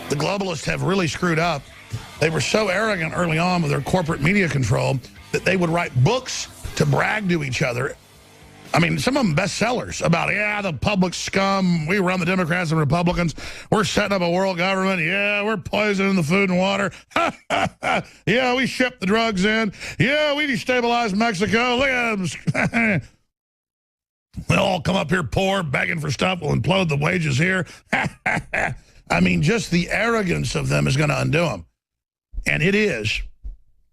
the globalists have really screwed up. They were so arrogant early on with their corporate media control that they would write books to brag to each other. I mean, some of them bestsellers about, yeah, the public scum. We run the Democrats and Republicans. We're setting up a world government. Yeah, we're poisoning the food and water. Yeah, we ship the drugs in. Yeah, we destabilize Mexico. Look at them. They'll all come up here poor, begging for stuff. We'll implode the wages here. I mean, just the arrogance of them is going to undo them. And it is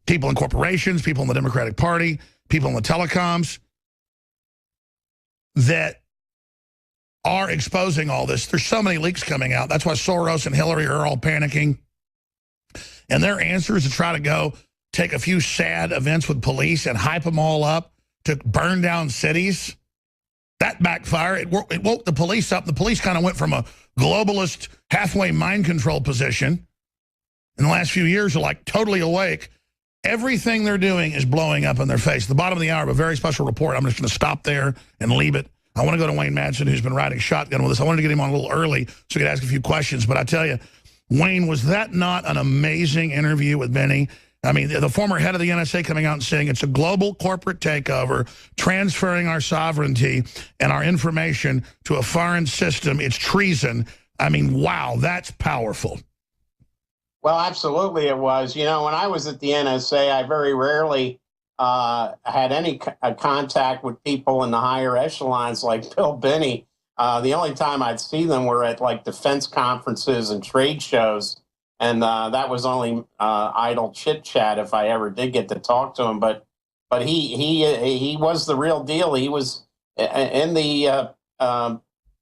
people in corporations, people in the Democratic Party, people in the telecoms that are exposing all this. There's so many leaks coming out. That's why Soros and Hillary are all panicking. And their answer is to try to go take a few sad events with police and hype them all up to burn down cities. That backfired. It woke the police up. The police kind of went from a globalist halfway mind control position in the last few years. Are like totally awake. Everything they're doing is blowing up in their face. At the bottom of the hour, a very special report. I'm just going to stop there and leave it. I want to go to Wayne Madsen, who's been riding shotgun with us. I wanted to get him on a little early so he could ask a few questions. But I tell you, Wayne, was that not an amazing interview with Benny? I mean, the former head of the NSA coming out and saying it's a global corporate takeover, transferring our sovereignty and our information to a foreign system. It's treason. I mean, wow, that's powerful. Well, absolutely it was. You know, when I was at the NSA, I very rarely had any contact with people in the higher echelons like Bill Binney. The only time I'd see them were at, like, defense conferences and trade shows, and that was only idle chit-chat if I ever did get to talk to him. But he was the real deal. He was in the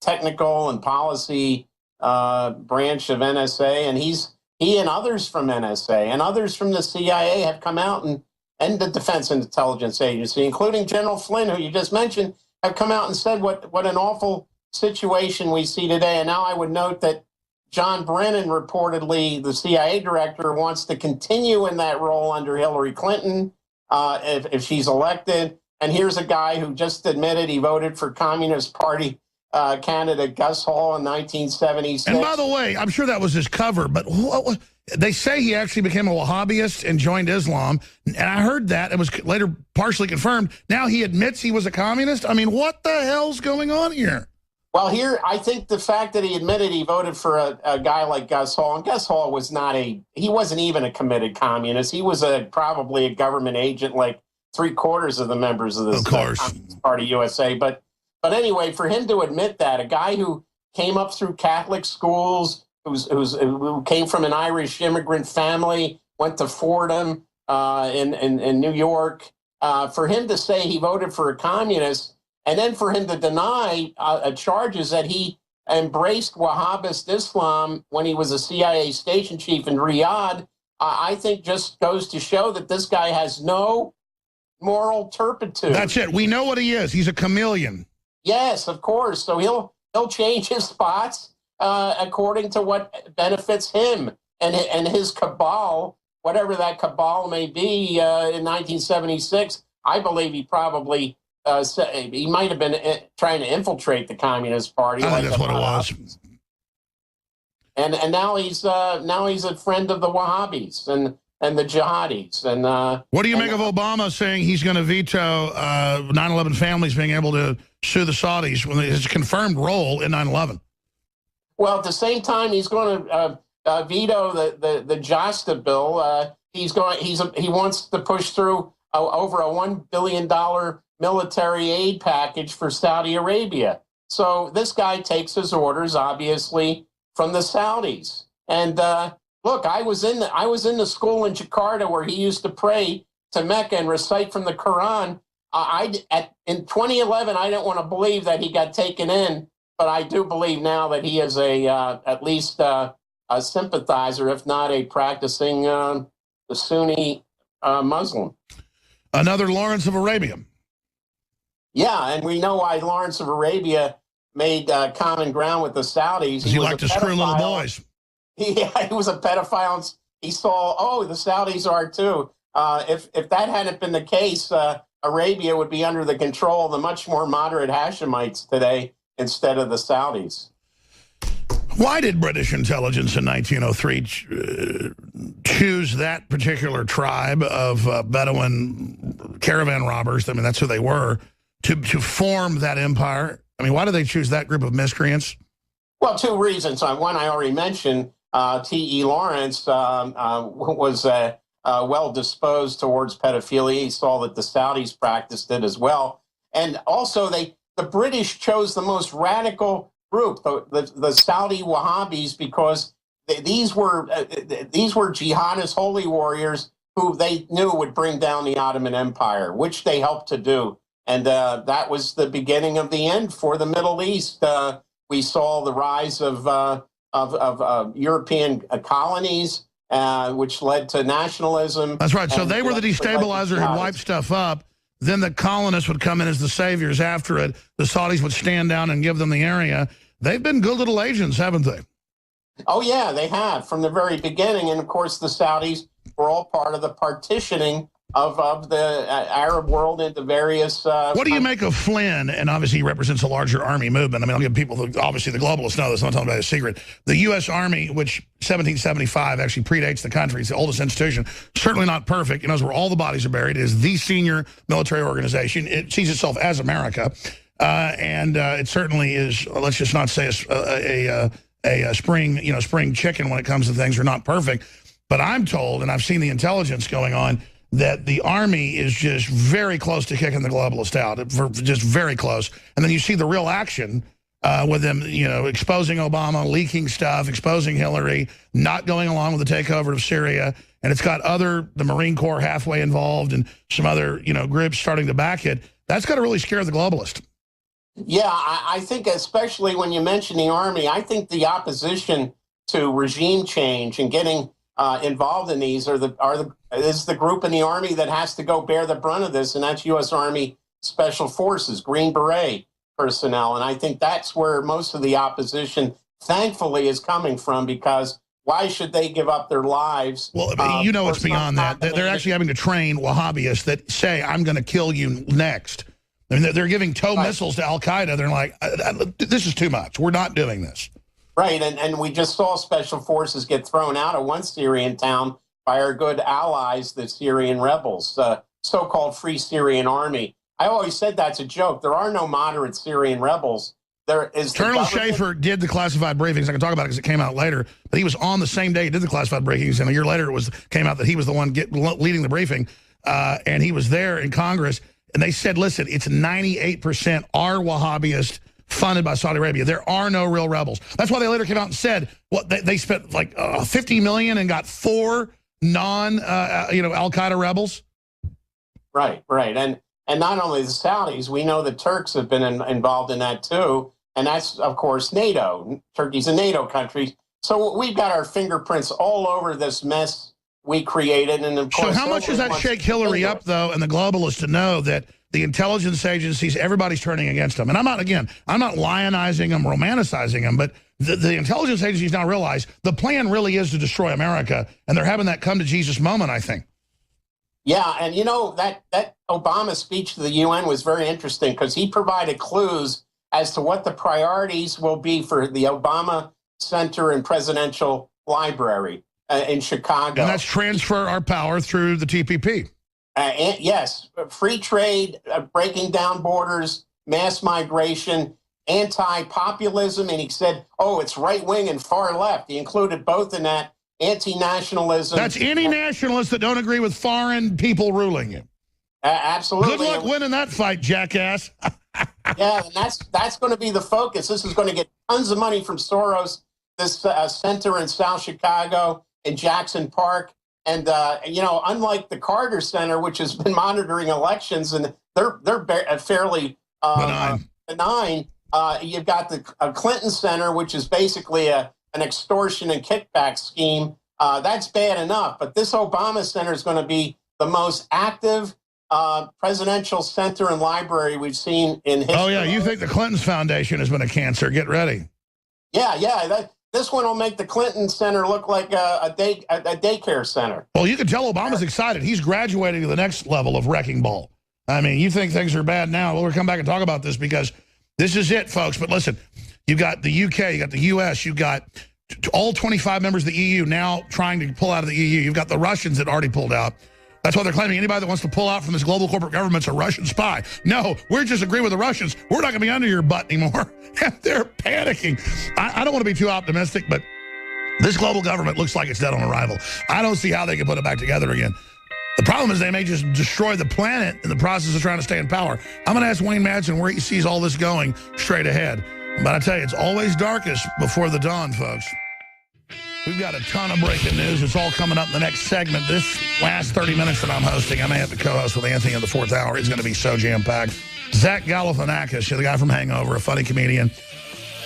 technical and policy branch of NSA, and he and others from NSA and others from the CIA have come out and the Defense Intelligence Agency, including General Flynn, who you just mentioned, have come out and said what an awful situation we see today. And now I would note that John Brennan, reportedly the CIA director, wants to continue in that role under Hillary Clinton if she's elected. And here's a guy who just admitted he voted for Communist Party candidate Gus Hall in 1976. And by the way, I'm sure that was his cover, but they say he actually became a Wahhabist and joined Islam. And I heard that. It was later partially confirmed. Now he admits he was a communist. I mean, what the hell's going on here? Well, here, I think the fact that he admitted he voted for a guy like Gus Hall, and Gus Hall was he wasn't even a committed communist. He was probably a government agent like 3/4 of the members of this Communist Party USA. But anyway, for him to admit that, a guy who came up through Catholic schools, who came from an Irish immigrant family, went to Fordham in New York, for him to say he voted for a communist, and then for him to deny charges that he embraced Wahhabist Islam when he was a CIA station chief in Riyadh, I think just goes to show that this guy has no moral turpitude. That's it. We know what he is. He's a chameleon. Yes, of course. So he'll change his spots according to what benefits him and his cabal, whatever that cabal may be. In 1976, I believe he probably he might have been trying to infiltrate the Communist Party. I think that's what it was. And now he's a friend of the Wahhabis and the jihadis. And what do you make of Obama saying he's going to veto 9/11 families being able to sue the Saudis when it's a confirmed role in 9/11? Well, at the same time, he's going to veto the JASTA bill. He wants to push through over a $1 billion military aid package for Saudi Arabia. So this guy takes his orders, obviously, from the Saudis. And look, I was in the school in Jakarta where he used to pray to Mecca and recite from the Quran. In 2011, I didn't want to believe that he got taken in, but I do believe now that he is at least a sympathizer, if not a practicing Sunni Muslim. Another Lawrence of Arabia. Yeah, and we know why Lawrence of Arabia made common ground with the Saudis. He liked to screw little boys. He was a pedophile. He saw, the Saudis are too. If that hadn't been the case, Arabia would be under the control of the much more moderate Hashemites today instead of the Saudis. Why did British intelligence in 1903 choose that particular tribe of Bedouin caravan robbers? I mean, that's who they were, to form that empire. I mean, why did they choose that group of miscreants? Well, two reasons. One I already mentioned, T.E. Lawrence was well disposed towards pedophilia. He saw that the Saudis practiced it as well. And also, the British chose the most radical group, the Saudi Wahhabis, because these were jihadist holy warriors who they knew would bring down the Ottoman Empire, which they helped to do. And that was the beginning of the end for the Middle East. We saw the rise of European colonies, which led to nationalism. That's right. So they were the destabilizer who'd wipe stuff up. Then the colonists would come in as the saviors after it. The Saudis would stand down and give them the area. They've been good little agents, haven't they? Oh, yeah, they have from the very beginning. And, of course, the Saudis were all part of the partitioning of the Arab world into various... what do you make of Flynn? And obviously he represents a larger army movement. I mean, I'll give people, obviously the globalists know this, I'm not talking about a secret. The U.S. Army, which 1775 actually predates the country, it's the oldest institution, certainly not perfect. It knows where all the bodies are buried. It is the senior military organization. It sees itself as America. And it certainly is, let's just not say a spring chicken when it comes to things. Are not perfect. But I'm told, and I've seen the intelligence going on, that the Army is just very close to kicking the globalists out, just very close. And then you see the real action with them, exposing Obama, leaking stuff, exposing Hillary, not going along with the takeover of Syria. And it's got the Marine Corps halfway involved and some other, groups starting to back it. That's got to really scare the globalist. Yeah, I think especially when you mention the Army, I think the opposition to regime change and getting involved in these is the group in the Army that has to go bear the brunt of this, and that's U.S. Army Special Forces, Green Beret personnel. And I think that's where most of the opposition, thankfully, is coming from, because why should they give up their lives? Well, it's beyond that. They're actually having to train Wahhabists that say, I'm going to kill you next. I mean, they're giving missiles to al-Qaeda. They're like, this is too much. We're not doing this. Right, and we just saw Special Forces get thrown out of one Syrian town by our good allies, the Syrian rebels, the so-called Free Syrian Army. I always said that's a joke. There are no moderate Syrian rebels. There is Colonel Schaefer did the classified briefings. I can talk about it because it came out later. But he was on the same day he did the classified briefings, and a year later came out that he was the one leading the briefing, and he was there in Congress. And they said, listen, it's 98% are Wahhabist, funded by Saudi Arabia. There are no real rebels. That's why they later came out and said, they spent like $50 million and got 4 al-Qaeda rebels. Right. And not only the Saudis, we know the Turks have been involved in that too. And that's, of course, NATO. Turkey's a NATO country. So we've got our fingerprints all over this mess we created. And of course, so how much does that shake Hillary up, though, and the globalists to know that the intelligence agencies, everybody's turning against them? And I'm not lionizing them, romanticizing them, but the intelligence agencies now realize the plan really is to destroy America, and they're having that come to Jesus moment, I think. Yeah, and that Obama speech to the UN was very interesting because he provided clues as to what the priorities will be for the Obama Center and Presidential Library in Chicago. And that's transfer our power through the TPP. Yes, free trade, breaking down borders, mass migration, anti-populism, and he said, it's right-wing and far left. He included both in that. Anti-nationalism. That's any nationalists that don't agree with foreign people ruling you. Absolutely. Good luck winning that fight, jackass. Yeah, and that's going to be the focus. This is going to get tons of money from Soros, this center in South Chicago, in Jackson Park. And, unlike the Carter Center, which has been monitoring elections, and they're fairly benign, you've got the Clinton Center, which is basically an extortion and kickback scheme. That's bad enough. But this Obama Center is going to be the most active presidential center and library we've seen in history. Oh, yeah. You think the Clinton's Foundation has been a cancer. Get ready. Yeah. This one will make the Clinton Center look like a daycare center. Well, you can tell Obama's excited. He's graduating to the next level of wrecking ball. I mean, you think things are bad now. Well, we'll come back and talk about this because this is it, folks. But listen, You've got the UK, you got the US, you've got all 25 members of the EU now trying to pull out of the EU. You've got the Russians that already pulled out. That's why they're claiming anybody that wants to pull out from this global corporate government's a Russian spy. No, we're just agreeing with the Russians. We're not going to be under your butt anymore. They're panicking. I don't want to be too optimistic, but this global government looks like it's dead on arrival. I don't see how they can put it back together again. The problem is they may just destroy the planet in the process of trying to stay in power. I'm going to ask Wayne Madsen where he sees all this going straight ahead. But I tell you, it's always darkest before the dawn, folks. We've got a ton of breaking news. It's all coming up in the next segment. This last 30 minutes that I'm hosting, I may have to co-host with Anthony in the fourth hour. It's going to be so jam-packed. Zach Galifianakis, the guy from Hangover, a funny comedian.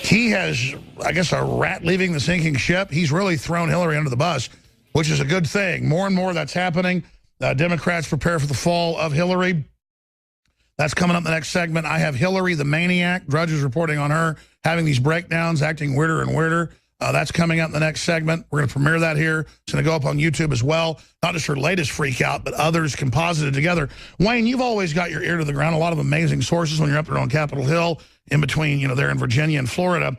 He has, I guess, a rat leaving the sinking ship. He's really thrown Hillary under the bus, which is a good thing. More and more that's happening. Democrats prepare for the fall of Hillary. That's coming up in the next segment. I have Hillary, the maniac. Drudge is reporting on her having these breakdowns, acting weirder and weirder. That's coming up in the next segment. We're going to premiere that here. It's going to go up on YouTube as well. Not just her latest freak out, but others composited together. Wayne, you've always got your ear to the ground. A lot of amazing sources when you're up there on Capitol Hill, in between, there in Virginia and Florida.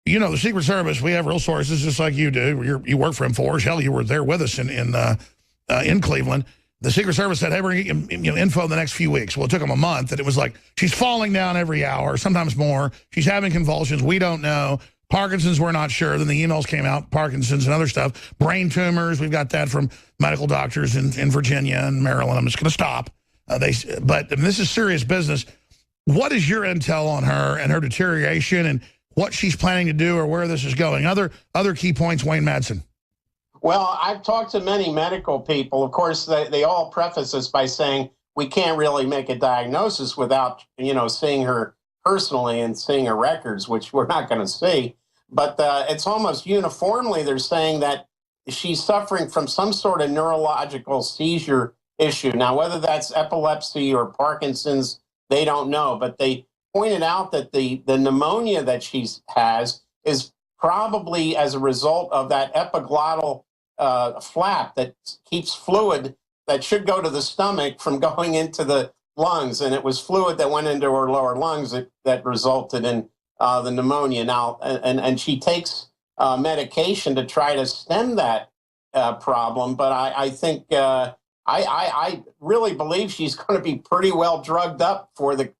The Secret Service, we have real sources just like you do. You work for InfoWars. Hell, you were there with us in Cleveland. The Secret Service said, hey, we're going to get info in the next few weeks. Well, it took them a month, and it was like, she's falling down every hour, sometimes more. She's having convulsions. We don't know. Parkinson's, we're not sure. Then the emails came out, Parkinson's and other stuff. Brain tumors, we've got that from medical doctors in Virginia and Maryland. I'm just going to stop. But this is serious business. What is your intel on her and her deterioration and what she's planning to do or where this is going? Other key points, Wayne Madsen. Well, I've talked to many medical people. Of course, they all preface this by saying we can't really make a diagnosis without, seeing her personally and seeing her records, which we're not going to see. But it's almost uniformly they're saying that she's suffering from some sort of neurological seizure issue. Now, whether that's epilepsy or Parkinson's, they don't know. But they pointed out that the pneumonia that she has is probably as a result of that epiglottal flap that keeps fluid that should go to the stomach from going into the lungs. And it was fluid that went into her lower lungs that resulted in the pneumonia. Now, and she takes medication to try to stem that problem. But I think I really believe she's going to be pretty well drugged up for the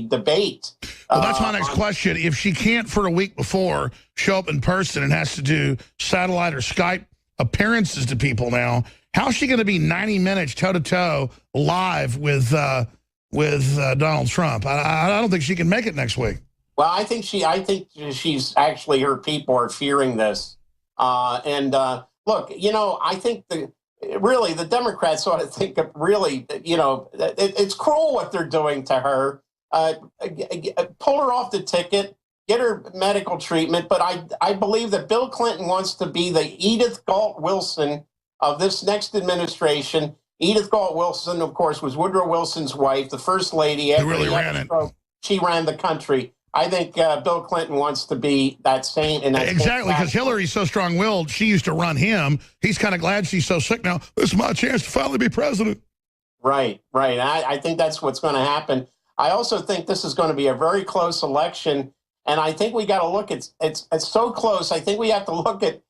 debate. Well, that's my next question. If she can't for a week before show up in person and has to do satellite or Skype appearances to people now, how's she going to be 90 minutes toe-to-toe live with Donald Trump? I don't think she can make it next week. Well, I think she's actually, her people are fearing this. Look, I think the Democrats ought to think of really, it's cruel what they're doing to her. Pull her off the ticket, get her medical treatment. But I believe that Bill Clinton wants to be the Edith Galt Wilson of this next administration. Edith Galt Wilson, of course, was Woodrow Wilson's wife, the first lady. Who really ran it. She ran the country. I think Bill Clinton wants to be that same. Exactly, because Hillary's so strong-willed. She used to run him. He's kind of glad she's so sick now. This is my chance to finally be president. Right. I think that's what's going to happen. I also think this is going to be a very close election, and I think we got to look at it's so close. I think we have to look at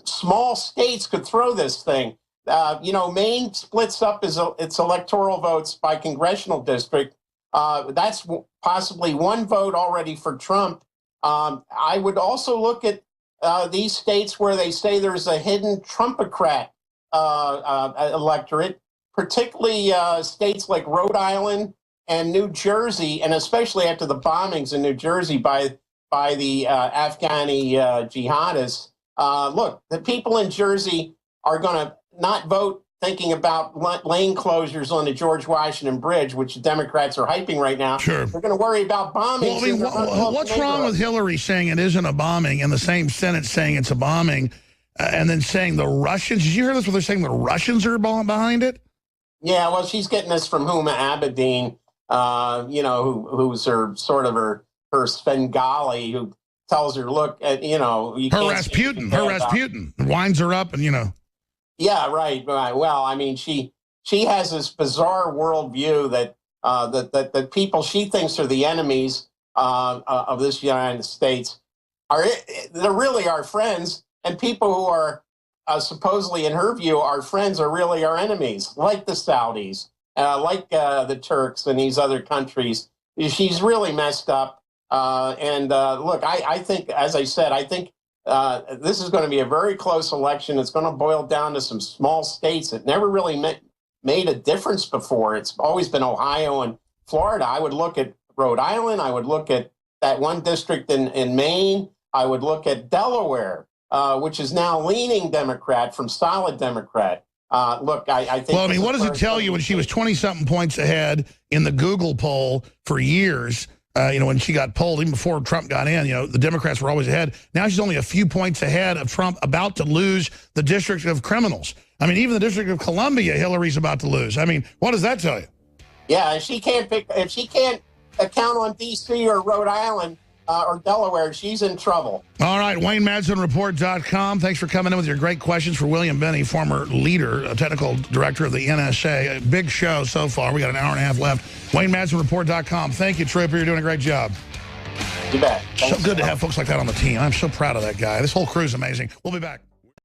small states could throw this thing. Maine splits up its electoral votes by congressional district. That's possibly one vote already for Trump. I would also look at these states where they say there's a hidden Trumpocrat electorate, particularly states like Rhode Island and New Jersey, and especially after the bombings in New Jersey by the Afghani jihadists. Look, the people in Jersey are going to not vote thinking about lane closures on the George Washington Bridge, which the Democrats are hyping right now. Sure. They're going to worry about bombings. What's wrong with Hillary saying it isn't a bombing and the same Senate saying it's a bombing and then saying the Russians? Did you hear this where they're saying the Russians are behind it? Yeah, well, she's getting this from Huma Abedin, who's her sort of her Svengali, who tells her, look, you can't. Her Rasputin winds her up and, Yeah, right. Well, I mean, she has this bizarre worldview that people she thinks are the enemies of this United States they're really our friends, and people who are supposedly, in her view, our friends are really our enemies, like the Saudis, like the Turks and these other countries. She's really messed up. Look, I think, as I said, I think this is going to be a very close election. It's going to boil down to some small states that never really made a difference before. It's always been Ohio and Florida. I would look at Rhode Island. I would look at that one district in Maine. I would look at Delaware, which is now leaning Democrat from solid Democrat. Look, I think... Well, I mean, what does it tell you when she was 20-something points ahead in the Google poll for years? When she got polled, even before Trump got in, the Democrats were always ahead. Now she's only a few points ahead of Trump, about to lose the District of Criminals. I mean, even the District of Columbia, Hillary's about to lose. I mean, what does that tell you? Yeah, if she can't count on D.C. or Rhode Island or Delaware, she's in trouble. All right, WayneMadsenReport.com. Thanks for coming in with your great questions for William Binney, former leader, technical director of the NSA. A big show so far. We got an hour and a half left. WayneMadsenReport.com. Thank you, Trooper. You're doing a great job. You bet. Thanks So good to have folks like that on the team. I'm so proud of that guy. This whole crew's amazing. We'll be back.